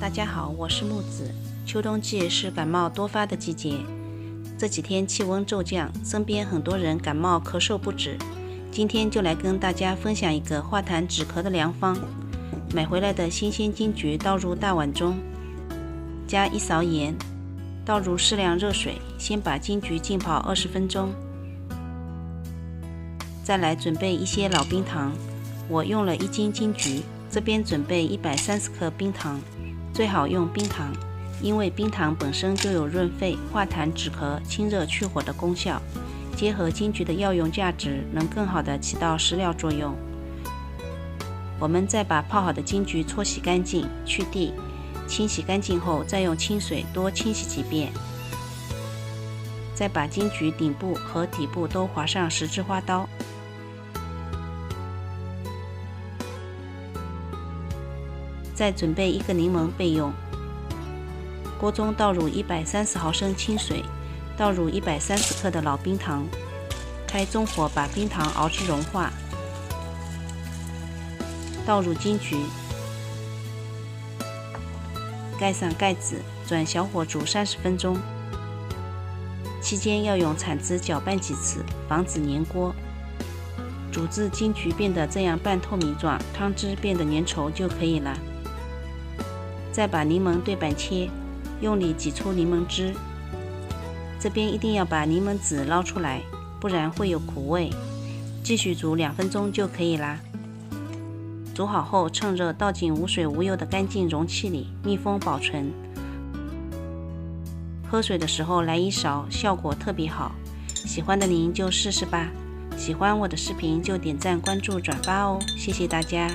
大家好，我是木子。秋冬季是感冒多发的季节，这几天气温骤降，身边很多人感冒咳嗽不止。今天就来跟大家分享一个化痰止咳的良方。买回来的新鲜金桔倒入大碗中，加1勺盐，倒入适量热水，先把金桔浸泡20分钟。再来准备一些老冰糖，我用了1斤金桔，这边准备130克冰糖，最好用冰糖，因为冰糖本身就有润肺、化痰止咳、清热去火的功效，结合金桔的药用价值，能更好的起到食疗作用。我们再把泡好的金桔搓洗干净，去蒂，清洗干净后，再用清水多清洗几遍。再把金桔顶部和底部都划上10字花刀。再准备1个柠檬备用。锅中倒入130毫升清水，倒入130克的老冰糖，开中火把冰糖熬至融化，倒入金桔，盖上盖子，转小火煮30分钟。期间要用铲子搅拌几次，防止粘锅。煮至金桔变得这样半透明状，汤汁变得粘稠就可以了。再把柠檬对半切，用力挤出柠檬汁。这边一定要把柠檬籽捞出来，不然会有苦味。继续煮2分钟就可以啦。煮好后，趁热倒进无水无油的干净容器里，密封保存。喝水的时候来1勺，效果特别好。喜欢的您就试试吧。喜欢我的视频就点赞、关注、转发哦，谢谢大家。